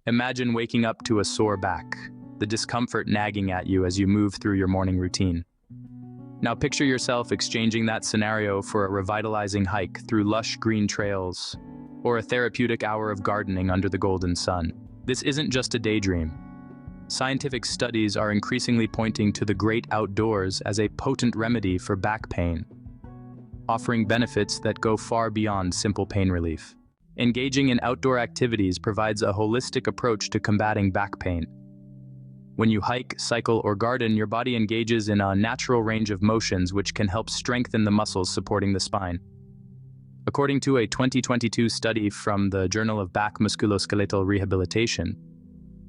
Imagine waking up to a sore back, the discomfort nagging at you as you move through your morning routine. Now picture yourself exchanging that scenario for a revitalizing hike through lush green trails, or a therapeutic hour of gardening under the golden sun. This isn't just a daydream. Scientific studies are increasingly pointing to the great outdoors as a potent remedy for back pain, offering benefits that go far beyond simple pain relief. Engaging in outdoor activities provides a holistic approach to combating back pain. When you hike, cycle, or garden, your body engages in a natural range of motions which can help strengthen the muscles supporting the spine. According to a 2022 study from the Journal of Back Musculoskeletal Rehabilitation,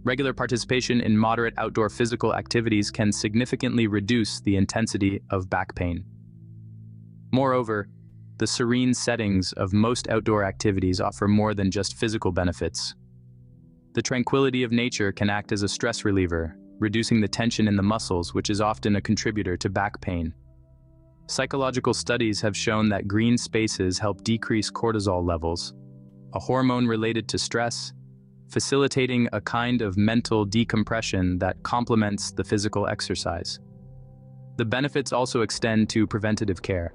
regular participation in moderate outdoor physical activities can significantly reduce the intensity of back pain. Moreover, the serene settings of most outdoor activities offer more than just physical benefits. The tranquility of nature can act as a stress reliever, reducing the tension in the muscles, which is often a contributor to back pain. Psychological studies have shown that green spaces help decrease cortisol levels, a hormone related to stress, facilitating a kind of mental decompression that complements the physical exercise. The benefits also extend to preventative care.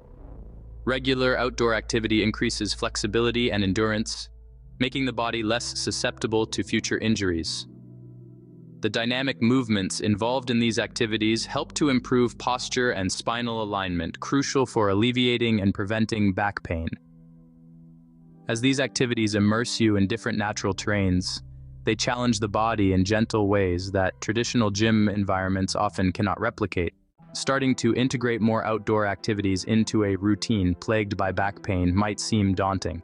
Regular outdoor activity increases flexibility and endurance, making the body less susceptible to future injuries. The dynamic movements involved in these activities help to improve posture and spinal alignment, crucial for alleviating and preventing back pain. As these activities immerse you in different natural terrains, they challenge the body in gentle ways that traditional gym environments often cannot replicate. Starting to integrate more outdoor activities into a routine plagued by back pain might seem daunting.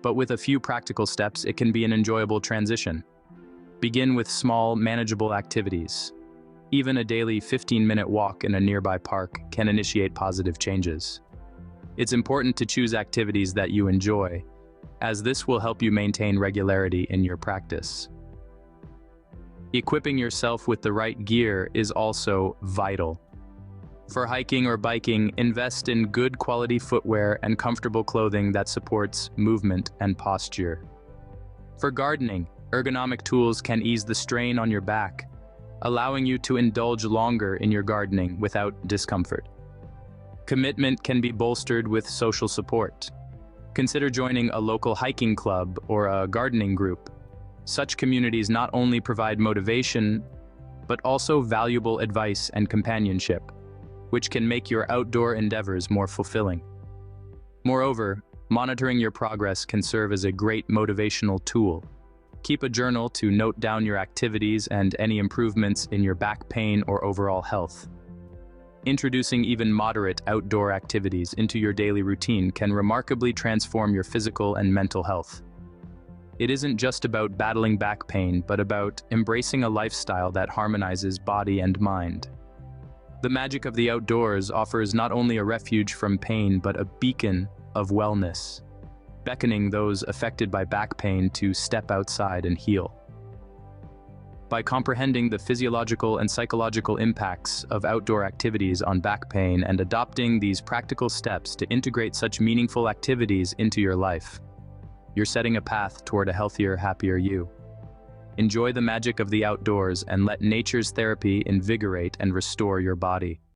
But with a few practical steps, it can be an enjoyable transition. Begin with small, manageable activities. Even a daily 15-minute walk in a nearby park can initiate positive changes. It's important to choose activities that you enjoy, as this will help you maintain regularity in your practice. Equipping yourself with the right gear is also vital. For hiking or biking, invest in good quality footwear and comfortable clothing that supports movement and posture. For gardening, ergonomic tools can ease the strain on your back, allowing you to indulge longer in your gardening without discomfort. Commitment can be bolstered with social support. Consider joining a local hiking club or a gardening group. Such communities not only provide motivation, but also valuable advice and companionship, which can make your outdoor endeavors more fulfilling. Moreover, monitoring your progress can serve as a great motivational tool. Keep a journal to note down your activities and any improvements in your back pain or overall health. Introducing even moderate outdoor activities into your daily routine can remarkably transform your physical and mental health. It isn't just about battling back pain, but about embracing a lifestyle that harmonizes body and mind. The magic of the outdoors offers not only a refuge from pain, but a beacon of wellness, beckoning those affected by back pain to step outside and heal. By comprehending the physiological and psychological impacts of outdoor activities on back pain and adopting these practical steps to integrate such meaningful activities into your life, you're setting a path toward a healthier, happier you. Enjoy the magic of the outdoors and let nature's therapy invigorate and restore your body.